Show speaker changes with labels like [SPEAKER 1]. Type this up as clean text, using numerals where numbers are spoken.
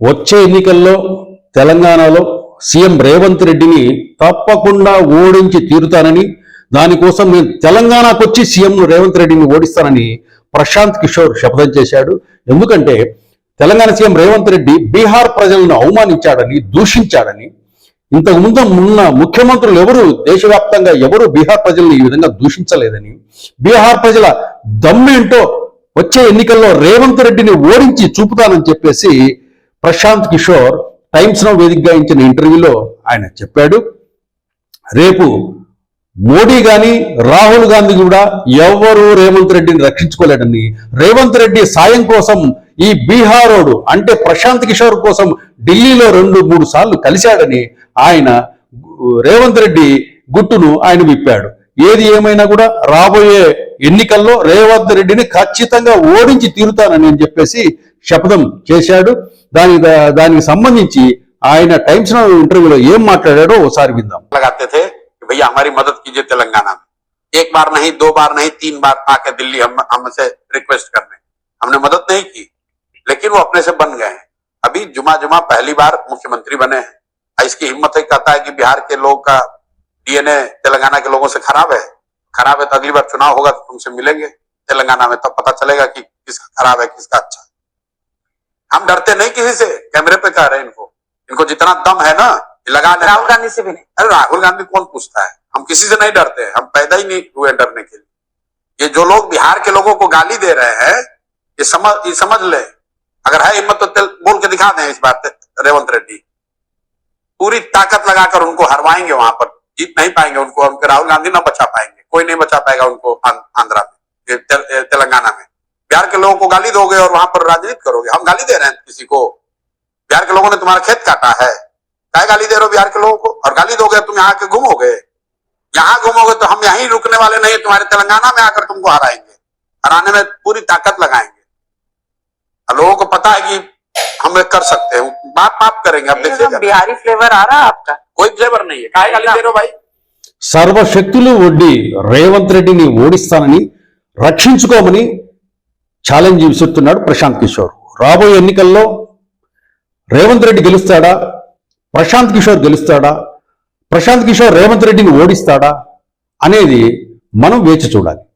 [SPEAKER 1] వచ్చే ఎన్నికల్లో తెలంగాణలో సీఎం రేవంత్ రెడ్డిని తప్పకుండా ఓడించి తీరుతానని, దానికోసం నేను తెలంగాణకు వచ్చి సీఎం రేవంత్ రెడ్డిని ఓడిస్తానని ప్రశాంత్ కిషోర్ శపథం చేశాడు. ఎందుకంటే తెలంగాణ సీఎం రేవంత్ రెడ్డి బీహార్ ప్రజలను అవమానించాడని, దూషించాడని, ఇంతకుముందు ఉన్న ముఖ్యమంత్రులు ఎవరు దేశవ్యాప్తంగా ఎవరు బీహార్ ప్రజలను ఈ విధంగా దూషించలేదని, బీహార్ ప్రజల దమ్మేంటో వచ్చే ఎన్నికల్లో రేవంత్ రెడ్డిని ఓడించి చూపుతానని చెప్పేసి ప్రశాంత్ కిషోర్ టైమ్స్ నౌ వేదికగా ఇచ్చిన ఇంటర్వ్యూలో ఆయన చెప్పాడు. రేపు మోడీ గాని రాహుల్ గాంధీ కూడా ఎవరు రేవంత్ రెడ్డిని రక్షించుకోలేడని, రేవంత్ రెడ్డి సాయం కోసం ఈ బీహారోడు అంటే ప్రశాంత్ కిషోర్ కోసం ఢిల్లీలో 2-3 సార్లు కలిశాడని ఆయన రేవంత్ రెడ్డి గుట్టును ఆయన విప్పాడు. ఏది ఏమైనా కూడా రాబోయే ఎన్నికల్లో రేవంత్ రెడ్డిని ఖచ్చితంగా ఓడించి తీరుతానని చెప్పేసి శపథం చేశాడు. దానికి సంబంధించి ఆయన టైమ్స్ నౌ ఇంటర్వ్యూలో ఏం మాట్లాడాడో ఒకసారి విందాం.
[SPEAKER 2] लगाते थे कि भैया हमारी मदद कीजिए तेलंगाना में, 1 बार नहीं 2 बार नहीं 3 बार आके दिल्ली हमसे रिक्वेस्ट करने, हमने मदद नहीं की, लेकिन वो अपने से बन गए हैं। अभी जुमा पहली बार मुख्यमंत्री बने हैं, इसकी हिम्मत है, कहता है कि बिहार के लोग का डीएनए तेलंगाना के लोगों से खराब है तो अगली बार चुनाव होगा तो तुमसे मिलेंगे तेलंगाना में, तब पता चलेगा कि किसका खराब है किसका अच्छा है। हम डरते नहीं किसी से, कैमरे पे कह रहे हैं इनको जितना दम है ना लगा। राहुल गांधी से भी नहीं, अरे राहुल गांधी कौन पूछता है, हम किसी से नहीं डरते, हम पैदा ही नहीं हुए डरने के लिए। ये जो लोग बिहार के लोगों को गाली दे रहे हैं ये समझ ले, अगर है हिम्मत तो बोल के दिखा दें इस बार रेवंत रेड्डी पूरी ताकत लगाकर उनको हरवाएंगे, वहां पर जीत नहीं पाएंगे उनको, उनके राहुल गांधी ना बचा पाएंगे, कोई नहीं बचा पाएगा उनको आंध्रा में तेलंगाना में। बिहार के लोगों को गाली दोगे और वहां पर राजनीति करोगे, हम गाली दे रहे हैं किसी को? बिहार के लोगों ने तुम्हारा खेत काटा है, क्या गाली दे रहे हो बिहार के लोगों को? और गाली दोगे तुम यहाँ के घूमोगे, यहाँ घूमोगे तो हम यहीं रुकने वाले नहीं, तुम्हारे तेलंगाना में आकर तुमको हराएंगे, हराने में पूरी ताकत लगाएंगे। लोगों को पता है कि हम कर सकते हैं, बात करेंगे। अब देखिए
[SPEAKER 3] बिहारी फ्लेवर आ रहा है आपका?
[SPEAKER 2] कोई फ्लेवर नहीं है, काय गाली दे रहे हो भाई?
[SPEAKER 1] సర్వశక్తులు ఒడ్డి రేవంత్ రెడ్డిని ఓడిస్తానని, రక్షించుకోమని ఛాలెంజ్ విసురుతున్నాడు ప్రశాంత్ కిషోర్. రాబోయే ఎన్నికల్లో రేవంత్ రెడ్డి గెలుస్తాడా, ప్రశాంత్ కిషోర్ గెలుస్తాడా, ప్రశాంత్ కిషోర్ రేవంత్ రెడ్డిని ఓడిస్తాడా అనేది మనం వేచి చూడాలి.